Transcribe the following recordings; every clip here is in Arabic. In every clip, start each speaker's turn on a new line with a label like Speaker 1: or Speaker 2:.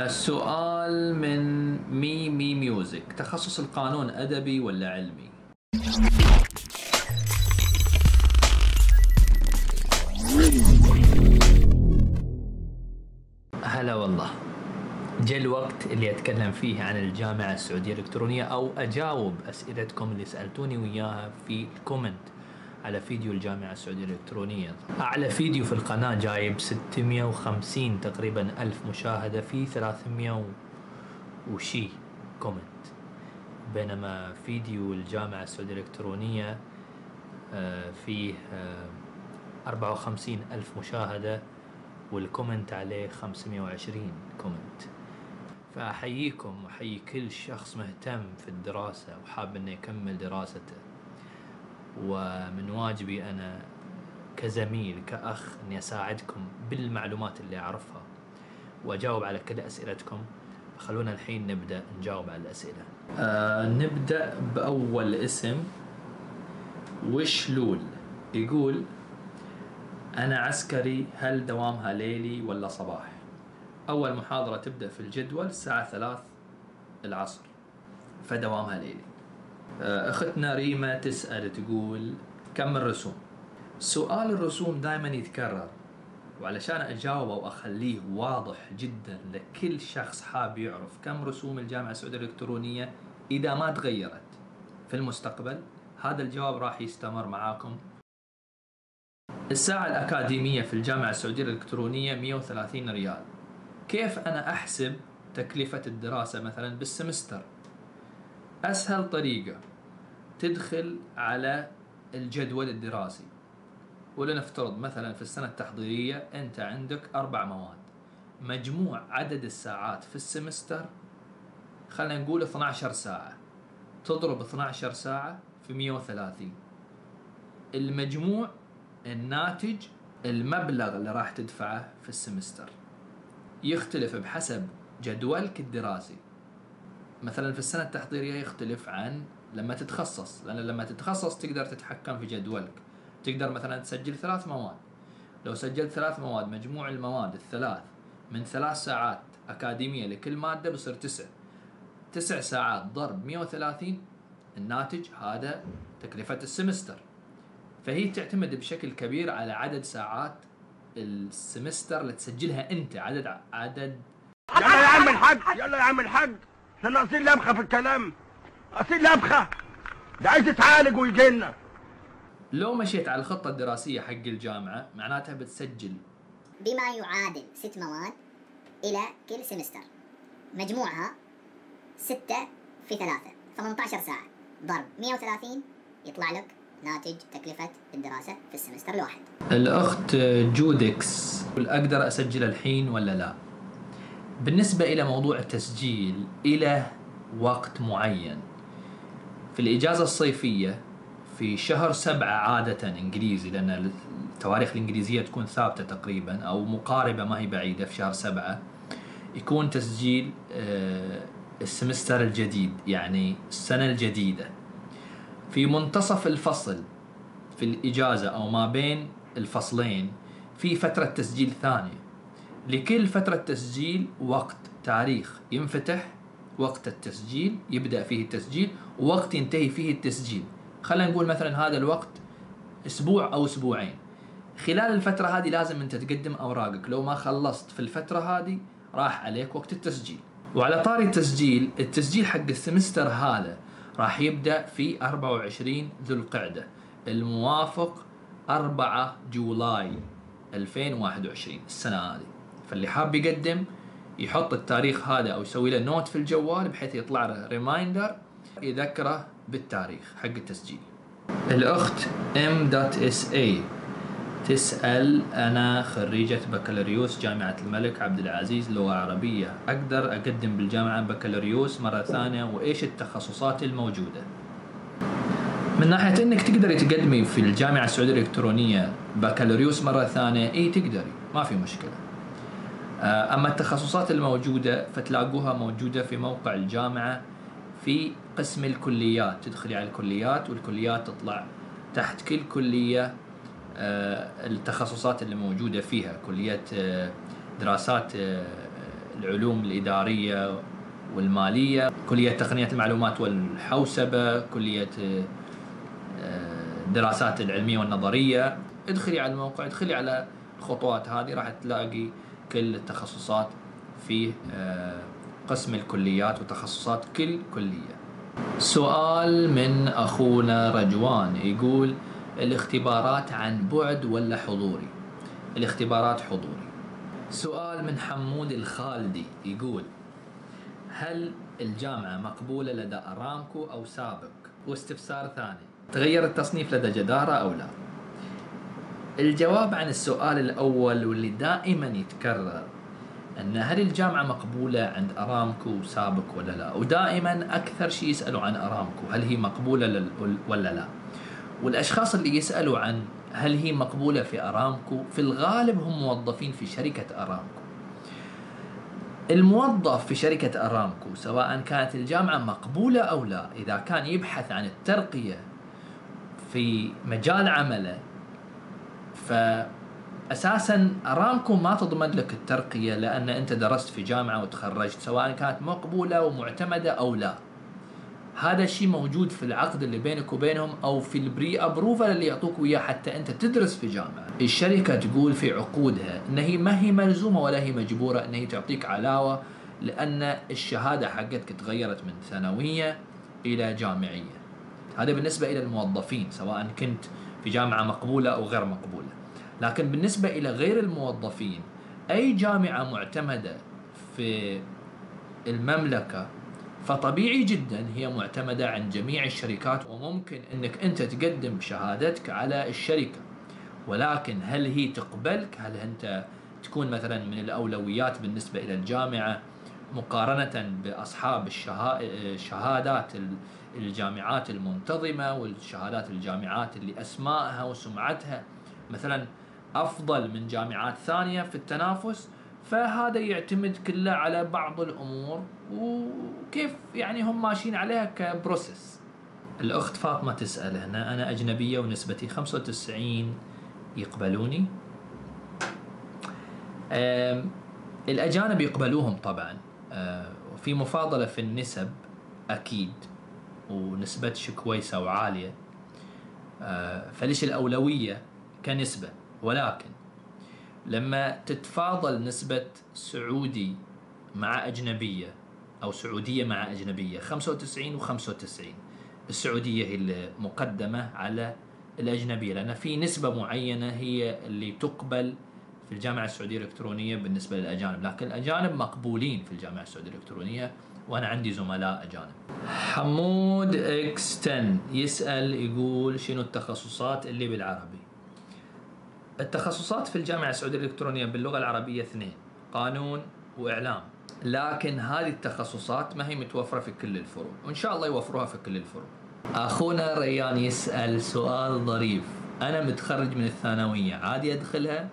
Speaker 1: سؤال من مي ميوزك. تخصص القانون أدبي ولا علمي؟ هلا والله. جاء الوقت اللي أتكلم فيه عن الجامعة السعودية الإلكترونية أو أجاوب أسئلتكم اللي سألتوني وياها في الكومنت على فيديو الجامعة السعودية الإلكترونية. أعلى فيديو في القناة جايب 650 تقريبا ألف مشاهدة في 300 وشي كومنت، بينما فيديو الجامعة السعودية الإلكترونية فيه 54 ألف مشاهدة والكومنت عليه 520 كومنت. فأحييكم وأحيي كل شخص مهتم في الدراسة وحاب أنه يكمل دراسته، ومن واجبي أنا كزميل كأخ أني أساعدكم بالمعلومات اللي أعرفها وأجاوب على كل أسئلتكم. خلونا الحين نبدأ نجاوب على الأسئلة. نبدأ بأول اسم، وشلول. يقول: أنا عسكري، هل دوامها ليلي ولا صباح؟ أول محاضرة تبدأ في الجدول الساعة 3 العصر، فدوامها ليلي. أختنا ريما تسأل تقول: كم الرسوم؟ سؤال الرسوم دائما يتكرر، وعلشان أجاوبه وأخليه واضح جدا لكل شخص حاب يعرف كم رسوم الجامعة السعودية الإلكترونية إذا ما تغيرت في المستقبل، هذا الجواب راح يستمر معاكم. الساعة الأكاديمية في الجامعة السعودية الإلكترونية 130 ريال. كيف أنا أحسب تكلفة الدراسة مثلا بالسمستر؟ أسهل طريقة، تدخل على الجدول الدراسي، ولنفترض مثلا في السنة التحضيرية أنت عندك 4 مواد، مجموع عدد الساعات في السمستر خلينا نقول 12 ساعة، تضرب 12 ساعة في 130، المجموع الناتج المبلغ اللي راح تدفعه في السمستر يختلف بحسب جدولك الدراسي. مثلا في السنة التحضيرية يختلف عن لما تتخصص، لأن لما تتخصص تقدر تتحكم في جدولك، تقدر مثلا تسجل 3 مواد. لو سجلت 3 مواد مجموع المواد الثلاث من 3 ساعات أكاديمية لكل مادة بصير 9 ساعات ضرب 130، الناتج هذا تكلفة السمستر. فهي تعتمد بشكل كبير على عدد ساعات السمستر اللي تسجلها أنت، عدد.
Speaker 2: يلا يا عم الحاج، يلا يا عم الحاج، احنا ناقصين لبخه في الكلام، ناقصين لبخه، ده عايز يتعالج ويجينا.
Speaker 1: لو مشيت على الخطة الدراسية حق الجامعة معناتها بتسجل
Speaker 3: بما يعادل 6 مواد إلى كل سمستر، مجموعها 6 في 3 18 ساعة ضرب 130 يطلع لك ناتج تكلفة الدراسة في السمستر الواحد.
Speaker 1: الأخت جودكس: أقدر أسجل الحين ولا لا؟ بالنسبة إلى موضوع التسجيل إلى وقت معين. في الإجازة الصيفية في شهر 7 عادة إنجليزي، لأن التواريخ الإنجليزية تكون ثابتة تقريبا أو مقاربة ما هي بعيدة، في شهر 7 يكون تسجيل السمستر الجديد، يعني السنة الجديدة. في منتصف الفصل في الإجازة أو ما بين الفصلين في فترة تسجيل ثانية، لكل فترة تسجيل وقت تاريخ ينفتح وقت التسجيل يبدأ فيه التسجيل ووقت ينتهي فيه التسجيل. خلينا نقول مثلا هذا الوقت أسبوع أو أسبوعين. خلال الفترة هذه لازم أنت تقدم أوراقك، لو ما خلصت في الفترة هذه راح عليك وقت التسجيل. وعلى طاري التسجيل حق السمستر هذا راح يبدأ في 24 ذو القعدة الموافق 4 جولاي 2021 السنة هذه. فاللي حاب يقدم يحط التاريخ هذا أو يسوي له نوت في الجوال بحيث يطلع له ريمايندر يذكره بالتاريخ حق التسجيل. الأخت M.SA تسأل: أنا خريجة بكالوريوس جامعة الملك عبد العزيز لغة عربية، أقدر أقدم بالجامعة بكالوريوس مرة ثانية؟ وإيش التخصصات الموجودة؟ من ناحية إنك تقدري تقدمي في الجامعة السعودية الإلكترونية بكالوريوس مرة ثانية، إيه تقدري، ما في مشكلة. أما التخصصات الموجودة فتلاقوها موجودة في موقع الجامعة في قسم الكليات، تدخلي على الكليات والكليات تطلع تحت كل كلية التخصصات اللي موجودة فيها. كلية دراسات العلوم الإدارية والمالية، كلية تقنية المعلومات والحوسبة، كلية الدراسات العلمية والنظرية. ادخلي على الموقع، ادخلي على الخطوات هذه، راح تلاقي كل التخصصات في قسم الكليات وتخصصات كل كلية. سؤال من أخونا رجوان يقول: الاختبارات عن بعد ولا حضوري؟ الاختبارات حضوري. سؤال من حمود الخالدي يقول: هل الجامعة مقبولة لدى أرامكو أو سابق؟ واستفسار ثاني: تغير التصنيف لدى جدارة أو لا؟ الجواب عن السؤال الأول واللي دائما يتكرر أن هل الجامعة مقبولة عند أرامكو سابق ولا لا، ودائما أكثر شيء يسألوا عن أرامكو هل هي مقبولة ولا لا. والأشخاص اللي يسألوا عن هل هي مقبولة في أرامكو في الغالب هم موظفين في شركة أرامكو. الموظف في شركة أرامكو سواء كانت الجامعة مقبولة أو لا، إذا كان يبحث عن الترقية في مجال عمله، فأساسا أرامكو ما تضمن لك الترقية لأن أنت درست في جامعة وتخرجت، سواء كانت مقبولة ومعتمدة أو لا. هذا الشيء موجود في العقد اللي بينك وبينهم أو في البري أبروفال اللي يعطوك وياه حتى أنت تدرس في جامعة. الشركة تقول في عقودها إن هي ما هي ملزومة ولا هي مجبورة إن هي تعطيك علاوة، لأن الشهادة حقتك تغيرت من ثانوية إلى جامعية. هذا بالنسبة إلى الموظفين سواء كنت في جامعة مقبولة أو غير مقبولة. لكن بالنسبة إلى غير الموظفين، أي جامعة معتمدة في المملكة فطبيعي جدا هي معتمدة عن جميع الشركات، وممكن أنك أنت تقدم شهادتك على الشركة. ولكن هل هي تقبلك؟ هل أنت تكون مثلا من الأولويات بالنسبة إلى الجامعة مقارنة بأصحاب الشهادات الجامعات المنتظمة والشهادات الجامعات اللي أسمائها وسمعتها مثلا أفضل من جامعات ثانية في التنافس؟ فهذا يعتمد كله على بعض الأمور وكيف يعني هم ماشيين عليها كبروسس. الأخت فاطمة تسأل هنا: أنا أجنبية ونسبتي 95 يقبلوني؟ الأجانب يقبلوهم طبعا، وفي مفاضلة في النسب أكيد، ونسبتش كويسة وعالية، فليش الأولوية كنسبة. ولكن لما تتفاضل نسبة سعودي مع أجنبية أو سعودية مع أجنبية 95 و95، السعودية هي المقدمة على الأجنبية، لأن في نسبة معينة هي اللي تقبل في الجامعة السعودية الإلكترونية بالنسبة للأجانب. لكن الأجانب مقبولين في الجامعة السعودية الإلكترونية، وأنا عندي زملاء أجانب. حمود X10 يسأل يقول: شنو التخصصات اللي بالعربي؟ التخصصات في الجامعة السعودية الإلكترونية باللغة العربية 2، قانون وإعلام. لكن هذه التخصصات ما هي متوفرة في كل الفروع، وإن شاء الله يوفروها في كل الفروع. أخونا ريان يسأل سؤال ظريف: أنا متخرج من الثانوية، عادي أدخلها؟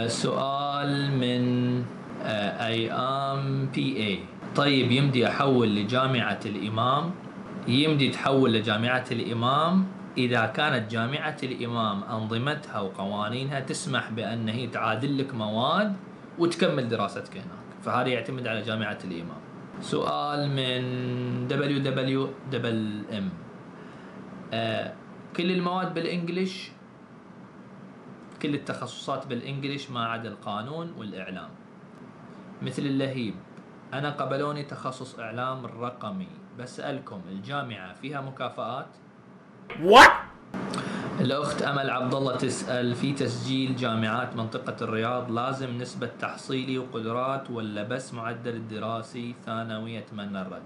Speaker 1: سؤال من أيام PA: طيب يمدي أحول لجامعة الإمام؟ يمدي تحول لجامعة الإمام إذا كانت جامعة الإمام أنظمتها وقوانينها تسمح بأن هي تعادل لك مواد وتكمل دراستك هناك، فهذا يعتمد على جامعة الإمام. سؤال من WWM: كل المواد بالإنجليش، كل التخصصات بالإنجليش ما عدا القانون والإعلام. مثل اللهيب: أنا قبلوني تخصص إعلام الرقمي، بسألكم الجامعة فيها مكافآت؟ الأخت أمل عبد الله تسأل: في تسجيل جامعات منطقة الرياض لازم نسبة تحصيلي وقدرات ولا بس معدل الدراسي ثانوي؟ أتمنى الرد.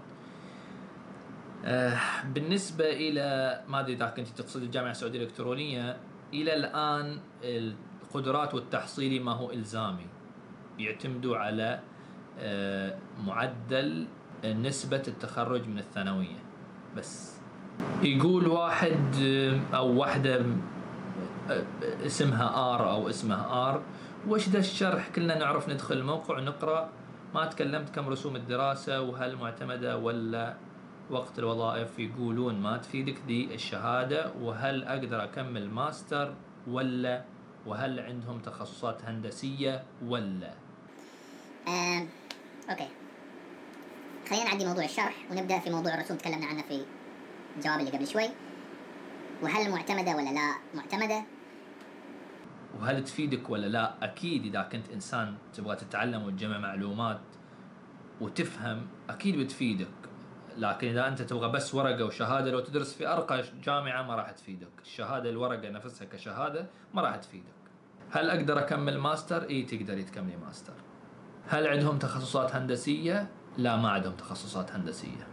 Speaker 1: بالنسبة إلى ما أدري إذا كنت تقصد الجامعة السعودية الإلكترونية، إلى الآن القدرات والتحصيلي ما هو إلزامي، يعتمدوا على معدل نسبة التخرج من الثانوية بس. يقول واحد أو واحدة اسمها آر أو اسمها آر: وش ذا الشرح؟ كلنا نعرف ندخل الموقع ونقرأ، ما تكلمت كم رسوم الدراسة وهل معتمدة ولا وقت الوظائف؟ يقولون ما تفيدك دي الشهادة، وهل أقدر أكمل ماستر ولا وهل عندهم تخصصات هندسية ولا؟
Speaker 3: اوكي، خلينا نعدي موضوع الشرح ونبدأ في موضوع الرسوم تكلمنا عنه في الجواب اللي قبل شوي. وهل معتمدة ولا لا معتمدة؟
Speaker 1: وهل تفيدك ولا لا؟ أكيد إذا كنت إنسان تبغى تتعلم وتجمع معلومات وتفهم أكيد بتفيدك، لكن إذا أنت تبغى بس ورقة وشهادة، لو تدرس في أرقى جامعة ما راح تفيدك. الشهادة الورقة نفسها كشهادة ما راح تفيدك. هل أقدر أكمل ماستر؟ إيه تقدري تكملي ماستر. هل عندهم تخصصات هندسية؟ لا، ما عندهم تخصصات هندسية.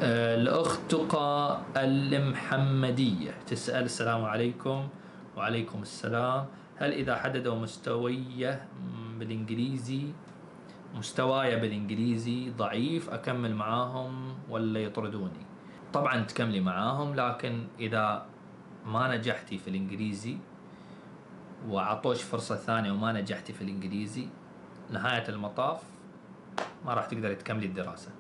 Speaker 1: الأخت تقى المحمدية تسأل: السلام عليكم. وعليكم السلام. هل إذا حددوا مستواي بالإنجليزي ضعيف أكمل معاهم ولا يطردوني؟ طبعا تكملي معاهم، لكن إذا ما نجحتي في الإنجليزي وعطوش فرصة ثانية وما نجحتي في الإنجليزي، نهاية المطاف ما راح تقدري تكملي الدراسة.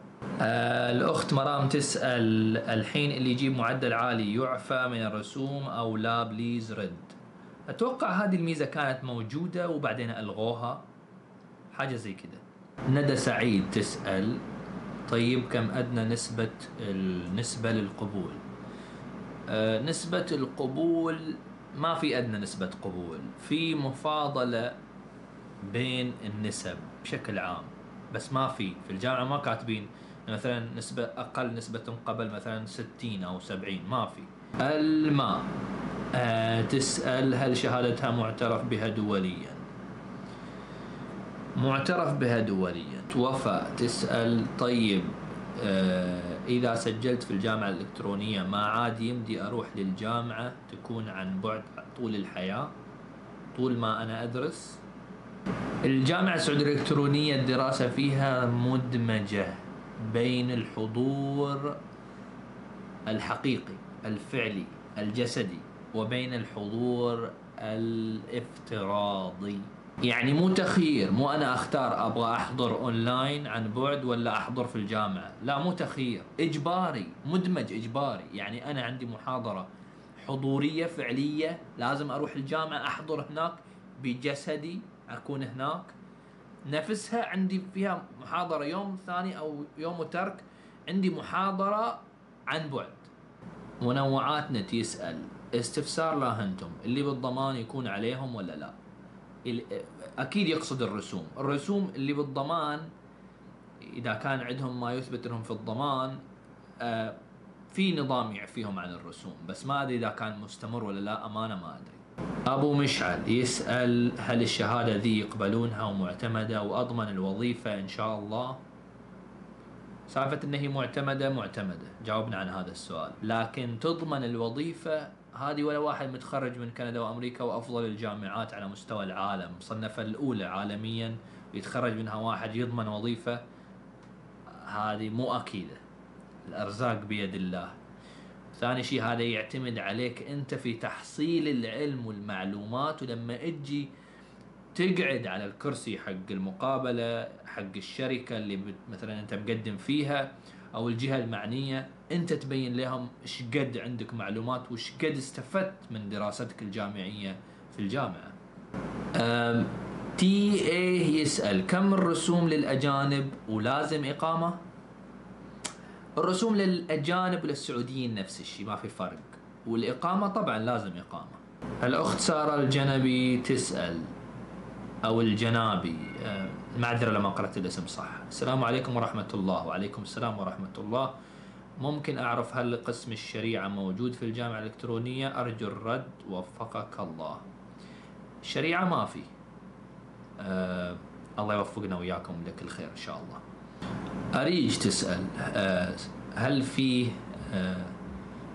Speaker 1: الأخت مرام تسأل: الحين اللي يجيب معدل عالي يعفى من الرسوم أو لا؟ بليز رد. أتوقع هذه الميزة كانت موجودة وبعدين ألغوها، حاجة زي كده. ندى سعيد تسأل: طيب كم أدنى النسبة للقبول؟ نسبة القبول ما في أدنى نسبة قبول، في مفاضلة بين النسب بشكل عام، بس ما في الجامعة ما كاتبين مثلا نسبة أقل نسبة تنقبل مثلا 60 أو 70، ما في. الماء تسأل: هل شهادتها معترف بها دوليا؟ معترف بها دوليا. وفاء تسأل: طيب إذا سجلت في الجامعة الإلكترونية ما عاد يمدي أروح للجامعة تكون عن بعد طول الحياة طول ما أنا أدرس؟ الجامعة السعودية الإلكترونية الدراسة فيها مدمجة بين الحضور الحقيقي الفعلي الجسدي وبين الحضور الافتراضي. يعني مو تخيير، مو أنا أختار أبغى أحضر أونلاين عن بعد ولا أحضر في الجامعة، لا مو تخيير، إجباري، مدمج إجباري. يعني أنا عندي محاضرة حضورية فعلية لازم أروح الجامعة أحضر هناك بجسدي، أكون هناك نفسها. عندي فيها محاضرة يوم ثاني أو يوم وترك عندي محاضرة عن بعد. منوعات نت يسأل: استفسار لاهنتم اللي بالضمان يكون عليهم ولا لا؟ أكيد يقصد الرسوم اللي بالضمان. إذا كان عندهم ما يثبت لهم في الضمان في نظام يعفيهم عن الرسوم، بس ما أدري إذا كان مستمر ولا لا، أمانة ما أدري. أبو مشعل يسأل: هل الشهادة ذي يقبلونها ومعتمدة وأضمن الوظيفة إن شاء الله؟ سالفة إن هي معتمدة جاوبنا عن هذا السؤال، لكن تضمن الوظيفة هذه ولا واحد متخرج من كندا وأمريكا وأفضل الجامعات على مستوى العالم، مصنفة الأولى عالميا، يتخرج منها واحد يضمن وظيفة، هذه مو أكيدة. الأرزاق بيد الله. ثاني شيء هذا يعتمد عليك أنت في تحصيل العلم والمعلومات، ولما تجي تقعد على الكرسي حق المقابلة حق الشركة اللي مثلا أنت مقدم فيها أو الجهة المعنية، أنت تبين لهم إيش قد عندك معلومات وإيش قد استفدت من دراستك الجامعية في الجامعة. تي ايه يسأل: كم الرسوم للأجانب ولازم إقامة؟ الرسوم للأجانب وللسعوديين نفس الشيء، ما في فرق، والإقامة طبعا لازم إقامة. الأخت سارة الجنبي تسأل أو الجنابي، معذرة لما قرأت الاسم صح: السلام عليكم ورحمة الله. وعليكم السلام ورحمة الله. ممكن أعرف هل قسم الشريعة موجود في الجامعة الإلكترونية؟ أرجو الرد وفقك الله. الشريعة ما في. الله يوفقنا وياكم لك الخير إن شاء الله. أريج تسأل: هل فيه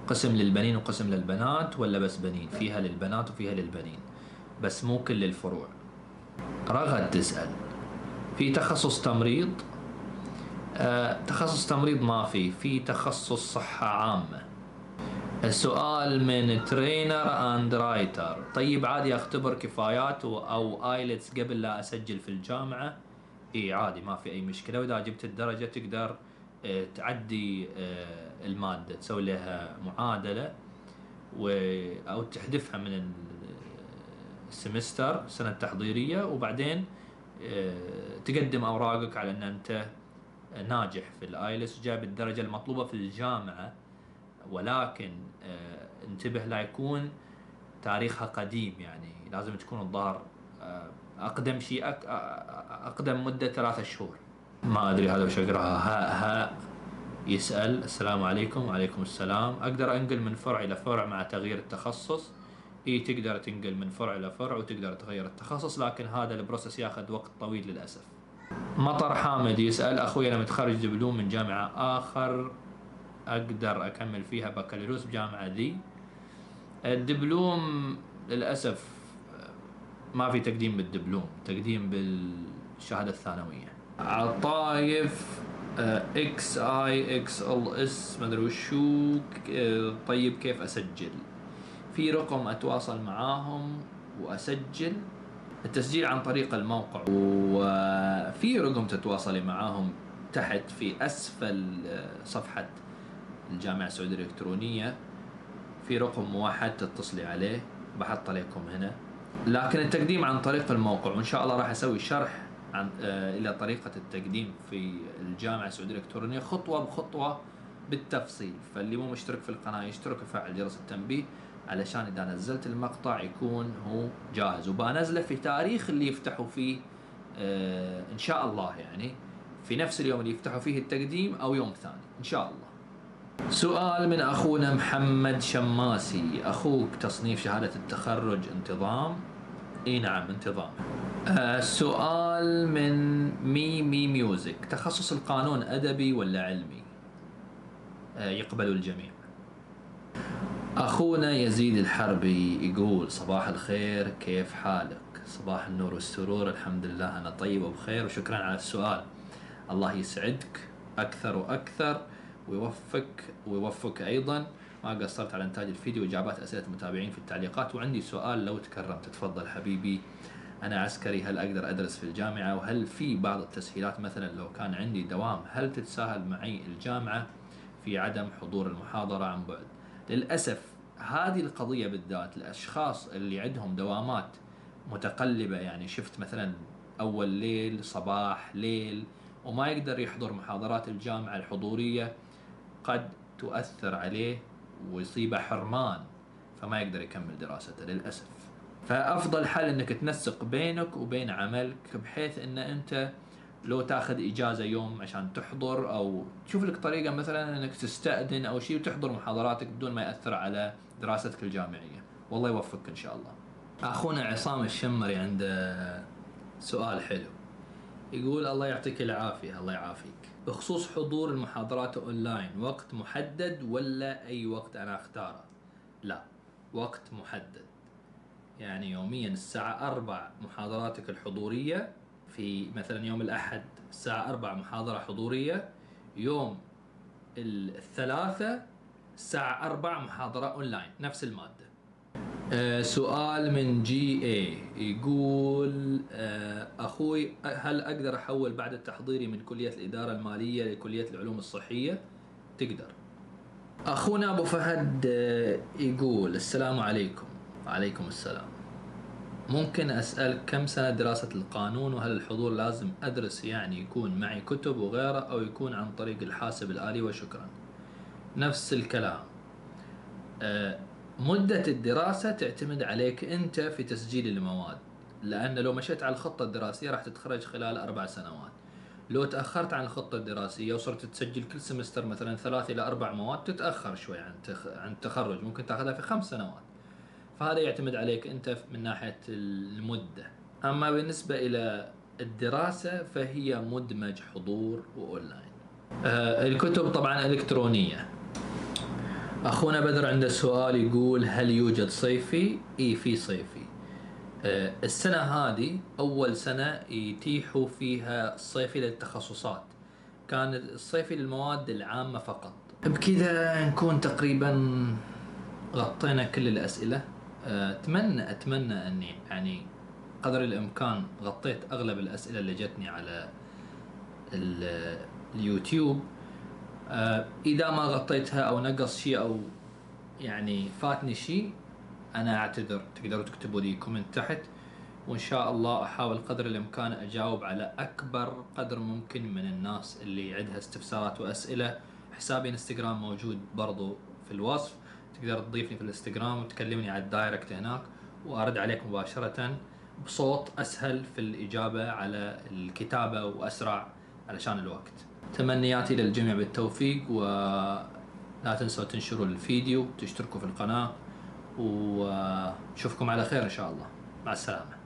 Speaker 1: قسم للبنين وقسم للبنات ولا بس بنين؟ فيها للبنات وفيها للبنين بس مو كل الفروع. رغد تسأل: في تخصص تمريض؟ تخصص تمريض ما في تخصص صحة عامة. السؤال من ترينر اند رايتر: طيب عادي اختبر كفايات او ايلتس قبل لا اسجل في الجامعة؟ اي عادي ما في اي مشكلة، واذا جبت الدرجة تقدر تعدي المادة، تسوي لها معادلة او تحذفها من سمستر سنة تحضيرية، وبعدين تقدم أوراقك على أن أنت ناجح في الآيلتس وجايب الدرجة المطلوبة في الجامعة. ولكن انتبه لا يكون تاريخها قديم، يعني لازم تكون الظاهر أقدم شيء أقدم مدة 3 شهور. ما أدري هذا وش أقرأها. ها يسأل: السلام عليكم. وعليكم السلام. أقدر أنقل من فرع إلى فرع مع تغيير التخصص؟ إيه، تقدر تنقل من فرع إلى فرع وتقدر تغير التخصص، لكن هذا البروسس ياخذ وقت طويل للأسف. مطر حامد يسأل: أخوي أنا متخرج دبلوم من جامعة آخر، أقدر أكمل فيها بكالوريوس بجامعة ذي؟ الدبلوم للأسف ما في تقديم بالدبلوم، تقديم بالشهادة الثانوية. عطايف XIXLS ما أدري وشو. طيب كيف أسجل؟ في رقم أتواصل معاهم وأسجل. التسجيل عن طريق الموقع، وفي رقم تتواصلي معاهم تحت في أسفل صفحة الجامعة السعودية الإلكترونية، في رقم موحد تتصلي عليه، بحط عليكم هنا. لكن التقديم عن طريق الموقع، وإن شاء الله راح أسوي شرح عن إلى طريقة التقديم في الجامعة السعودية الإلكترونية خطوة بخطوة بالتفصيل. فاللي مو مشترك في القناة يشترك ويفعل جرس التنبيه علشان إذا نزلت المقطع يكون هو جاهز، وبنزله في تاريخ اللي يفتحوا فيه إن شاء الله، يعني في نفس اليوم اللي يفتحوا فيه التقديم أو يوم ثاني إن شاء الله. سؤال من أخونا محمد شماسي: أخوك تصنيف شهادة التخرج انتظام؟ إي نعم انتظام. سؤال من مي ميوزك: تخصص القانون أدبي ولا علمي؟ يقبل الجميع. أخونا يزيد الحربي يقول: صباح الخير، كيف حالك؟ صباح النور والسرور، الحمد لله أنا طيب وبخير، وشكرا على السؤال. الله يسعدك أكثر وأكثر ويوفقك أيضا. ما قصرت على إنتاج الفيديو وإجابات أسئلة المتابعين في التعليقات. وعندي سؤال لو تكرمت. تفضل حبيبي. أنا عسكري، هل أقدر أدرس في الجامعة؟ وهل في بعض التسهيلات، مثلا لو كان عندي دوام هل تتساهل معي الجامعة في عدم حضور المحاضرة عن بعد؟ للأسف هذه القضية بالذات الأشخاص اللي عندهم دوامات متقلبة، يعني شفت مثلا أول ليل صباح ليل وما يقدر يحضر محاضرات الجامعة الحضورية، قد تؤثر عليه ويصيبه حرمان فما يقدر يكمل دراسته للأسف. فأفضل حل أنك تنسق بينك وبين عملك، بحيث أن أنت لو تاخذ إجازة يوم عشان تحضر، أو تشوف لك طريقة مثلا أنك تستأذن أو شيء وتحضر محاضراتك بدون ما يأثر على دراستك الجامعية. والله يوفقك إن شاء الله. أخونا عصام الشمري عنده سؤال حلو، يقول: الله يعطيك العافية. الله يعافيك. بخصوص حضور المحاضرات أونلاين، وقت محدد ولا أي وقت أنا أختاره؟ لا، وقت محدد، يعني يوميا الساعة 4 محاضراتك الحضورية، في مثلا يوم الأحد الساعة 4 محاضرة حضورية، يوم الثلاثة الساعة 4 محاضرة أونلاين نفس المادة. سؤال من GA يقول: أخوي هل أقدر أحول بعد التحضيري من كلية الإدارة المالية لكلية العلوم الصحية؟ تقدر. أخونا أبو فهد يقول: السلام عليكم. وعليكم السلام. ممكن أسأل كم سنة دراسة القانون؟ وهل الحضور لازم أدرس، يعني يكون معي كتب وغيره، أو يكون عن طريق الحاسب الآلي؟ وشكرا. نفس الكلام. مدة الدراسة تعتمد عليك أنت في تسجيل المواد، لأن لو مشيت على الخطة الدراسية راح تتخرج خلال 4 سنوات. لو تأخرت عن الخطة الدراسية وصرت تسجل كل سمستر مثلا 3 إلى 4 مواد، تتأخر شوي عن التخرج، ممكن تأخذها في 5 سنوات. فهذا يعتمد عليك أنت من ناحية المدة. أما بالنسبة إلى الدراسة فهي مدمج حضور وأونلاين. الكتب طبعا إلكترونية. أخونا بدر عنده سؤال يقول: هل يوجد صيفي؟ إيه في صيفي. السنة هذه أول سنة يتيحوا فيها الصيفي للتخصصات، كان الصيفي للمواد العامة فقط. بكذا نكون تقريبا غطينا كل الأسئلة. أتمنى أني يعني قدر الإمكان غطيت أغلب الأسئلة اللي جتني على اليوتيوب. إذا ما غطيتها أو نقص شيء أو يعني فاتني شيء أنا أعتذر. تقدروا تكتبوا لي كومنت تحت، وإن شاء الله أحاول قدر الإمكان أجاوب على أكبر قدر ممكن من الناس اللي عندها استفسارات وأسئلة. حسابي انستغرام موجود برضو في الوصف، تقدر تضيفني في الانستغرام وتكلمني على الدايركت هناك، وأرد عليك مباشرة بصوت أسهل في الإجابة على الكتابة وأسرع علشان الوقت. تمنياتي للجميع بالتوفيق، ولا تنسوا تنشروا الفيديو وتشتركوا في القناة، ونشوفكم على خير إن شاء الله. مع السلامة.